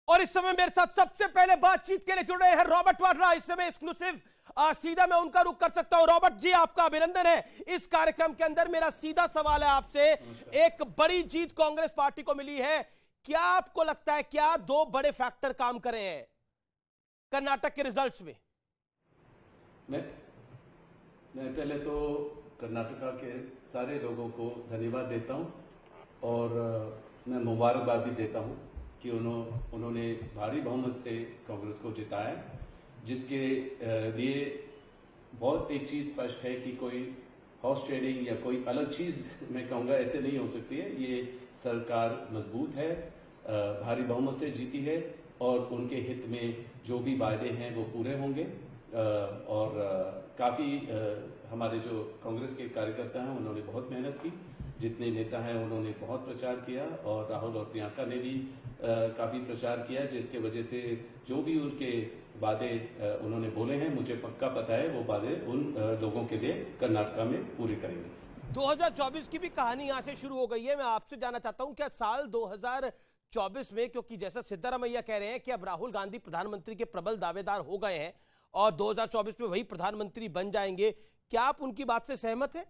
और इस समय मेरे साथ सबसे पहले बातचीत के लिए जुड़ रहे हैं रॉबर्ट वाड्रा। इस समय एक्सक्लूसिव सीधा मैं उनका रुख कर सकता हूं। रॉबर्ट जी, आपका अभिनंदन है इस कार्यक्रम के अंदर। मेरा सीधा सवाल है आपसे, एक बड़ी जीत कांग्रेस पार्टी को मिली है, क्या आपको लगता है क्या दो बड़े फैक्टर काम करे हैं कर्नाटक के रिजल्ट्स में? मैं पहले तो कर्नाटका के सारे लोगों को धन्यवाद देता हूं और मैं मुबारकबाद भी देता हूं कि उन्होंने भारी बहुमत से कांग्रेस को जिताया, जिसके लिए बहुत एक चीज स्पष्ट है कि कोई हॉर्स ट्रेडिंग या कोई अलग चीज मैं कहूँगा ऐसे नहीं हो सकती है। ये सरकार मजबूत है, भारी बहुमत से जीती है और उनके हित में जो भी वायदे हैं वो पूरे होंगे। और काफ़ी हमारे जो कांग्रेस के कार्यकर्ता हैं उन्होंने बहुत मेहनत की, जितने नेता हैं उन्होंने बहुत प्रचार किया और राहुल और प्रियंका ने भी काफ़ी प्रचार किया, जिसके वजह से जो भी उनके वादे उन्होंने बोले हैं मुझे पक्का पता है वो वादे उन लोगों के लिए कर्नाटका में पूरे करेंगे। 2024 की भी कहानी यहां से शुरू हो गई है। मैं आपसे जानना चाहता हूं क्या साल 2024 में, क्योंकि जैसा सिद्धारमैया कह रहे हैं कि अब राहुल गांधी प्रधानमंत्री के प्रबल दावेदार हो गए हैं और 2024 में वही प्रधानमंत्री बन जाएंगे, क्या आप उनकी बात से सहमत हैं?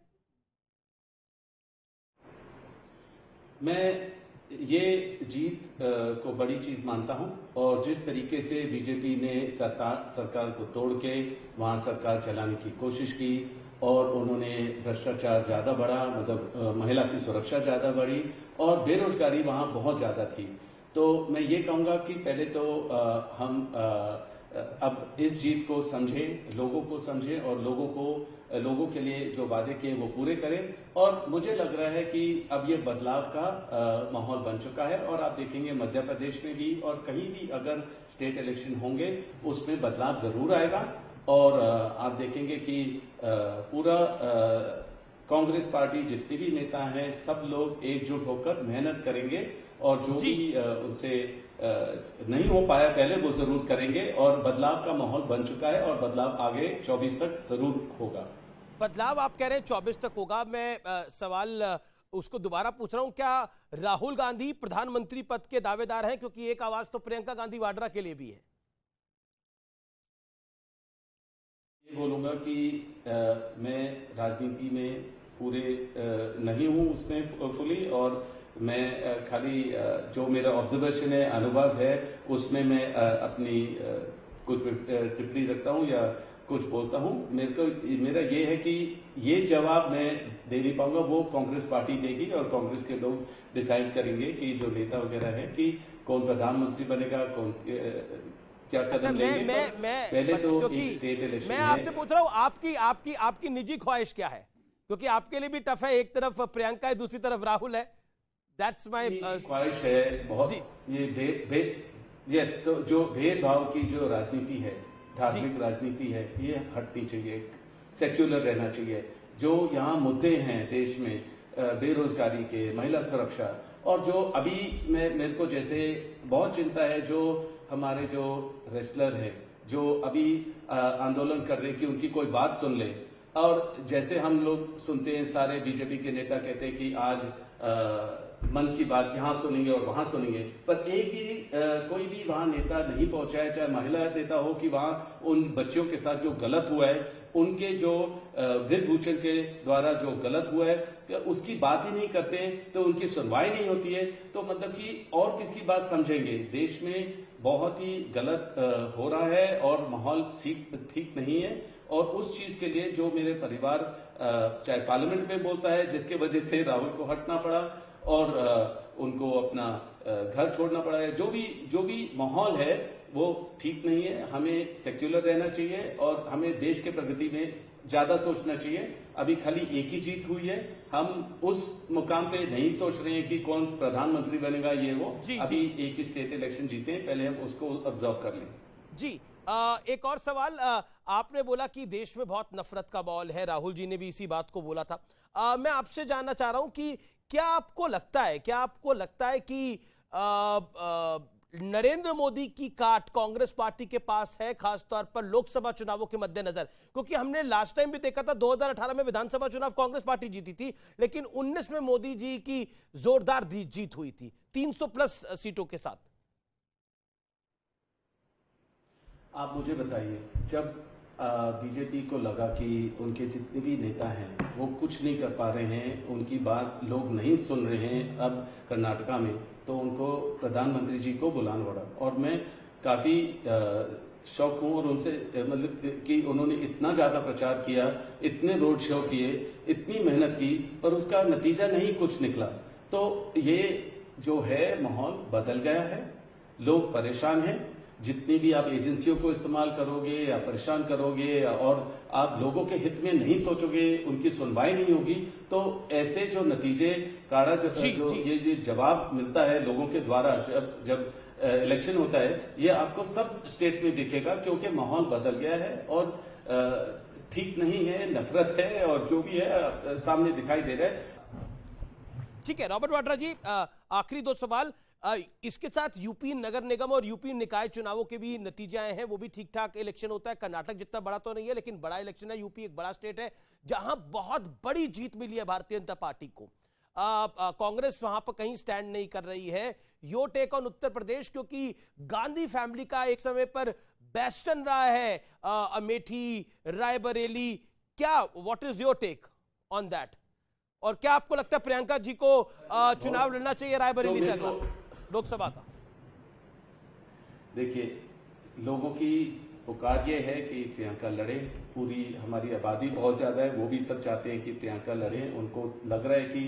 मैं ये जीत को बड़ी चीज मानता हूं और जिस तरीके से बीजेपी ने सरकार को तोड़ के वहां सरकार चलाने की कोशिश की और उन्होंने भ्रष्टाचार ज्यादा बढ़ा, मतलब महिला की सुरक्षा ज्यादा बढ़ी और बेरोजगारी वहां बहुत ज्यादा थी। तो मैं ये कहूंगा कि पहले तो हम अब इस जीत को समझें, लोगों को समझें और लोगों के लिए जो वादे किए वो पूरे करें। और मुझे लग रहा है कि अब ये बदलाव का माहौल बन चुका है और आप देखेंगे मध्य प्रदेश में भी और कहीं भी अगर स्टेट इलेक्शन होंगे उसमें बदलाव जरूर आएगा और आप देखेंगे कि पूरा कांग्रेस पार्टी जितने भी नेता हैं सब लोग एकजुट होकर मेहनत करेंगे और जो भी उनसे नहीं हो पाया पहले वो जरूर करेंगे और बदलाव का माहौल बन चुका है और बदलाव आगे 24 तक जरूर होगा। बदलाव आप कह रहे हैं 24 तक होगा। मैं सवाल उसको दोबारा पूछ रहा हूं, क्या राहुल गांधी प्रधानमंत्री पद के दावेदार हैं? क्योंकि एक आवाज तो प्रियंका गांधी वाड्रा के लिए भी है। ये बोलूंगा कि मैं राजनीति में पूरे नहीं हूं उसमें फुली और मैं खाली जो मेरा ऑब्जर्वेशन है, अनुभव है, उसमें मैं अपनी कुछ टिप्पणी रखता हूं या कुछ बोलता हूं। मेरा ये है कि ये जवाब मैं दे नहीं पाऊंगा, वो कांग्रेस पार्टी देगी और कांग्रेस के लोग डिसाइड करेंगे कि जो नेता वगैरह है कि कौन प्रधानमंत्री बनेगा, कौन क्या कदम लेंगे। पहले तो एक स्टेट इलेक्शन मैं आपसे पूछ रहा हूं आपकी निजी ख्वाहिश क्या है? क्योंकि आपके लिए भी टफ है, एक तरफ प्रियंका है दूसरी तरफ राहुल है। दैट्स माय ख्वाहिश है बहुत ये यस। तो जो भेदभाव की जो राजनीति है, धार्मिक राजनीति है, ये हटनी चाहिए, सेक्युलर रहना चाहिए। जो यहाँ मुद्दे हैं देश में, बेरोजगारी के, महिला सुरक्षा और जो अभी मेरे को जैसे बहुत चिंता है जो हमारे जो रेसलर है जो अभी आंदोलन कर रहे हैं कि उनकी कोई बात सुन ले। और जैसे हम लोग सुनते हैं, सारे बीजेपी के नेता कहते हैं कि आज मन की बात यहाँ सुनेंगे और वहां सुनेंगे, पर एक भी कोई भी वहां नेता नहीं पहुंचा है, चाहे महिला नेता हो, कि वहां उन बच्चियों के साथ जो गलत हुआ है, उनके जो ब्रजभूषण के द्वारा जो गलत हुआ है उसकी बात ही नहीं करते हैं, तो उनकी सुनवाई नहीं होती है। तो मतलब कि और किसकी बात समझेंगे? देश में बहुत ही गलत हो रहा है और माहौल ठीक नहीं है और उस चीज के लिए जो मेरे परिवार चाहे पार्लियामेंट में बोलता है, जिसके वजह से राहुल को हटना पड़ा और उनको अपना घर छोड़ना पड़ा है, जो भी माहौल है वो ठीक नहीं है। हमें सेक्युलर रहना चाहिए और हमें देश के प्रगति में ज्यादा सोचना चाहिए। अभी खाली एक ही जीत हुई है, हम उस मुकाम पे नहीं सोच रहे हैं कि कौन प्रधानमंत्री बनेगा ये वो। अभी एक ही स्टेट इलेक्शन जीते हैं, पहले हम उसको ऑब्जर्व कर लें। जी एक और सवाल, आपने बोला कि देश में बहुत नफरत का माहौल है, राहुल जी ने भी इसी बात को बोला था। मैं आपसे जानना चाह रहा हूं कि क्या आपको लगता है कि नरेंद्र मोदी की काट कांग्रेस पार्टी के पास है, खासतौर पर लोकसभा चुनावों के मद्देनजर? क्योंकि हमने लास्ट टाइम भी देखा था 2018 में विधानसभा चुनाव कांग्रेस पार्टी जीती थी, लेकिन 19 में मोदी जी की जोरदार जीत हुई थी 300 प्लस सीटों के साथ। आप मुझे बताइए, जब बीजेपी को लगा कि उनके जितने भी नेता हैं वो कुछ नहीं कर पा रहे हैं, उनकी बात लोग नहीं सुन रहे हैं अब कर्नाटका में, तो उनको प्रधानमंत्री जी को बुलाना पड़ा। और मैं काफी शौक हूं और उनसे मतलब कि उन्होंने इतना ज्यादा प्रचार किया, इतने रोड शो किए, इतनी मेहनत की, पर उसका नतीजा नहीं कुछ निकला। तो ये जो है माहौल बदल गया है, लोग परेशान हैं। जितनी भी आप एजेंसियों को इस्तेमाल करोगे या परेशान करोगे और आप लोगों के हित में नहीं सोचोगे, उनकी सुनवाई नहीं होगी, तो ऐसे जो नतीजे काड़ा ये जवाब मिलता है लोगों के द्वारा जब इलेक्शन होता है, ये आपको सब स्टेट में दिखेगा, क्योंकि माहौल बदल गया है और ठीक नहीं है, नफरत है और जो भी है सामने दिखाई दे रहा है। ठीक है रॉबर्ट वाड्रा जी, आखिरी दो सवाल। इसके साथ यूपी नगर निगम और यूपी निकाय चुनावों के भी नतीजे आए हैं, वो भी ठीक ठाक इलेक्शन होता है। कर्नाटक जितना बड़ा तो नहीं है लेकिन बड़ा इलेक्शन है। यूपी एक बड़ा स्टेट है जहां बहुत बड़ी जीत मिली है भारतीय जनता पार्टी को। कांग्रेस वहां पर कहीं स्टैंड नहीं कर रही है। Your take on Uttar Pradesh, क्योंकि गांधी फैमिली का एक समय पर बेस्टन रहा है अमेठी, रायबरेली। क्या what is your take on that? और क्या आपको लगता है प्रियंका जी को चुनाव लड़ना चाहिए रायबरेली से अगला लोकसभा का? देखिए, लोगों की पुकार ये है कि प्रियंका लड़े। पूरी हमारी आबादी बहुत ज्यादा है, वो भी सब चाहते हैं कि प्रियंका लड़े। उनको लग रहा है कि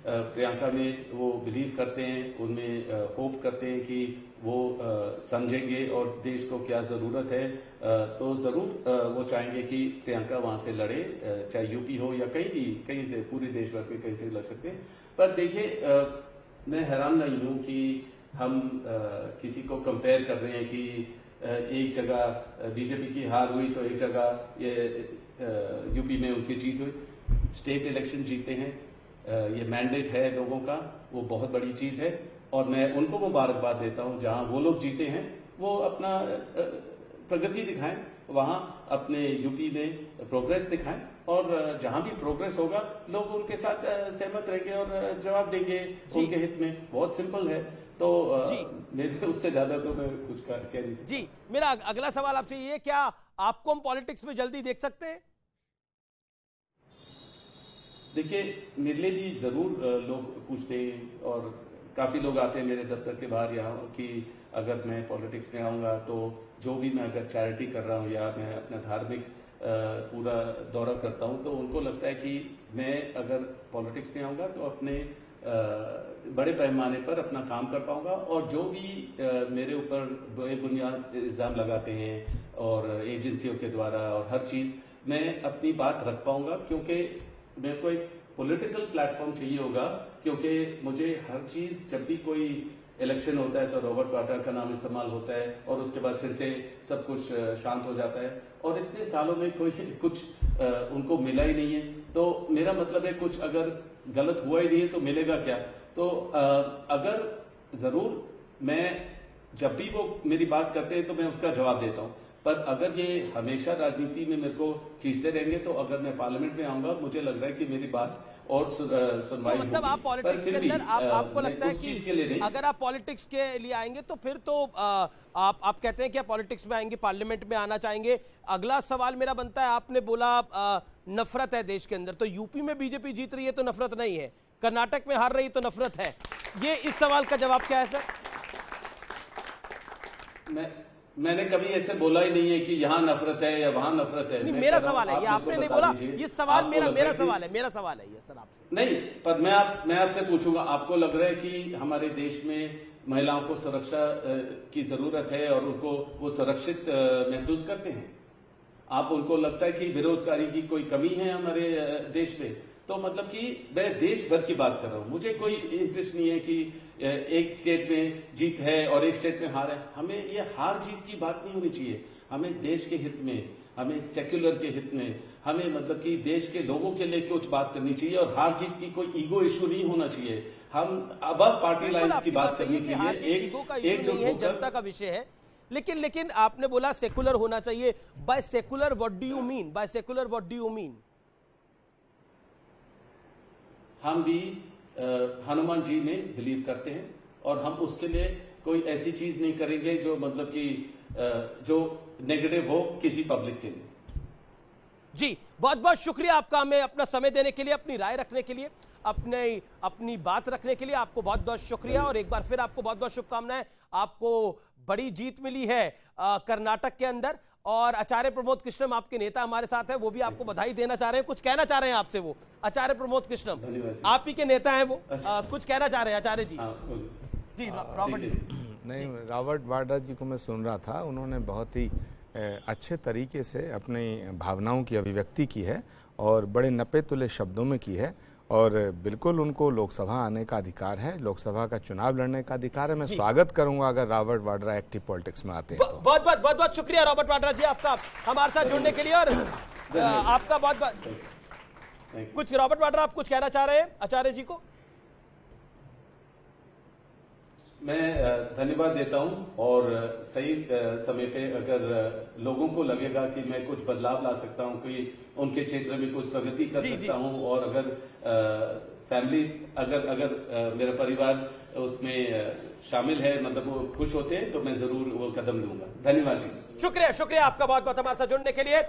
प्रियंका में वो बिलीव करते हैं, उनमें होप करते हैं कि वो समझेंगे और देश को क्या जरूरत है। तो जरूर वो चाहेंगे कि प्रियंका वहां से लड़े, चाहे यूपी हो या कहीं भी, कहीं से, पूरे देश भर में कहीं से लड़ सकते हैं। पर देखिए, मैं हैरान नहीं हूं कि हम किसी को कंपेयर कर रहे हैं कि एक जगह बीजेपी की हार हुई तो एक जगह ये यूपी में उनकी जीत हुई। स्टेट इलेक्शन जीते हैं, ये मैंडेट है लोगों का, वो बहुत बड़ी चीज है और मैं उनको मुबारकबाद देता हूं। जहां वो लोग जीते हैं वो अपना प्रगति दिखाएं, वहां अपने यूपी में प्रोग्रेस दिखाएं और जहां भी प्रोग्रेस होगा लोग उनके साथ सहमत रहेंगे और जवाब देंगे उनके हित में। बहुत सिंपल है। तो मेरे उससे ज्यादा तो मैं कुछ कह नहीं सकता। जी, मेरा अगला सवाल आपसे ये, क्या आपको हम पॉलिटिक्स में जल्दी देख सकते हैं? देखिए, मेरे लिए भी जरूर लोग पूछते हैं और काफी लोग आते हैं मेरे दफ्तर के बाहर यहाँ कि अगर मैं पॉलिटिक्स में आऊंगा तो जो भी मैं अगर चैरिटी कर रहा हूँ या मैं अपना धार्मिक पूरा दौरा करता हूँ, तो उनको लगता है कि मैं अगर पॉलिटिक्स में आऊंगा तो अपने बड़े पैमाने पर अपना काम कर पाऊंगा और जो भी मेरे ऊपर बेबुनियाद इल्जाम लगाते हैं और एजेंसियों के द्वारा और हर चीज, मैं अपनी बात रख पाऊंगा, क्योंकि मेरे को एक पॉलिटिकल प्लेटफॉर्म चाहिए होगा। क्योंकि मुझे हर चीज, जब भी कोई इलेक्शन होता है तो रॉबर्ट वाड्रा का नाम इस्तेमाल होता है और उसके बाद फिर से सब कुछ शांत हो जाता है और इतने सालों में कोई कुछ उनको मिला ही नहीं है। तो मेरा मतलब है कुछ अगर गलत हुआ ही नहीं है तो मिलेगा क्या? तो अगर जरूर मैं जब भी वो मेरी बात करते हैं तो मैं उसका जवाब देता हूं, पर अगर ये हमेशा राजनीति में मेरे को खींचते रहेंगे तो अगर मैं पार्लियामेंट में आऊंगा, मुझे लग रहा है कि मेरी बात और सुनवाई तो मतलब आप पॉलिटिक्स के अंदर आपको लगता है कि अगर आप पॉलिटिक्स के लिए आएंगे तो फिर तो आप कहते हैं कि आप पॉलिटिक्स में आएंगे, पार्लियामेंट में आना चाहेंगे। अगला सवाल मेरा बनता है, आपने बोला नफरत है देश के अंदर, तो यूपी में बीजेपी जीत रही है तो नफरत नहीं है, कर्नाटक में हार रही तो नफरत है। ये इस सवाल का जवाब क्या है सर? मैंने कभी ऐसे बोला ही नहीं है कि यहाँ नफरत है या वहां नफरत है। नहीं, मेरा सवाल है ये, आपने नहीं बोला। ये सवाल मेरा सवाल है, मेरा सवाल है ये सर आपसे। नहीं, पर मैं आपसे पूछूंगा, आपको लग रहा है कि हमारे देश में महिलाओं को सुरक्षा की जरूरत है और उनको वो सुरक्षित महसूस करते हैं? आप उनको लगता है कि बेरोजगारी की कोई कमी है हमारे देश में? तो मतलब कि मैं देश भर की बात कर रहा हूं। मुझे कोई इंटरेस्ट नहीं है कि एक स्टेट में जीत है और एक स्टेट में हार है। हमें ये हार जीत की बात नहीं होनी चाहिए। हमें देश के हित में, हमें सेक्युलर के हित में, हमें मतलब कि देश के लोगों के लिए कुछ बात करनी चाहिए और हार जीत की कोई ईगो इशू नहीं होना चाहिए। हम अब पार्टी लाइन्स की बात करनी चाहिए। एक जो जनता का विषय है। लेकिन आपने बोला सेकुलर होना चाहिए। By secular what do you mean? By secular what do you mean? हम भी हनुमान जी में बिलीव करते हैं और हम उसके लिए कोई ऐसी चीज नहीं करेंगे जो मतलब कि जो नेगेटिव हो किसी पब्लिक के लिए। जी, बहुत बहुत शुक्रिया आपका, हमें अपना समय देने के लिए, अपनी राय रखने के लिए, अपनी बात रखने के लिए आपको बहुत बहुत शुक्रिया। और एक बार फिर आपको बहुत बहुत शुभकामनाएं। आपको बड़ी जीत मिली है कर्नाटक के अंदर, और आचार्य प्रमोद कृष्णम आपके नेता हमारे साथ है, वो भी आपको बधाई देना चाह रहे हैं, कुछ कहना चाह रहे हैं आपसे। वो आचार्य प्रमोद कृष्णम आप ही के नेता हैं, वो कुछ कहना चाह रहे हैं आचार्य जी। जी रॉबर्ट जी। नहीं, रॉबर्ट वाड्रा जी को मैं सुन रहा था, उन्होंने बहुत ही अच्छे तरीके से अपनी भावनाओं की अभिव्यक्ति की है और बड़े नपे तुले शब्दों में की है। और बिल्कुल उनको लोकसभा आने का अधिकार है, लोकसभा का चुनाव लड़ने का अधिकार है। मैं स्वागत करूंगा अगर रॉबर्ट वाड्रा एक्टिव पॉलिटिक्स में आते हैं तो। बहुत बहुत शुक्रिया रॉबर्ट वाड्रा जी आपका हमारे साथ जुड़ने के लिए। और आपका बहुत बहुत कुछ, रॉबर्ट वाड्रा आप कुछ कहना चाह रहे हैं आचार्य जी को? मैं धन्यवाद देता हूं, और सही समय पे अगर लोगों को लगेगा कि मैं कुछ बदलाव ला सकता हूं, कि उनके क्षेत्र में कुछ प्रगति कर सकता हूं, और अगर फैमिलीज अगर मेरा परिवार उसमें शामिल है, मतलब वो खुश होते हैं, तो मैं जरूर वो कदम लूंगा। धन्यवाद जी। शुक्रिया आपका बहुत बहुत हमारे साथ जुड़ने के लिए।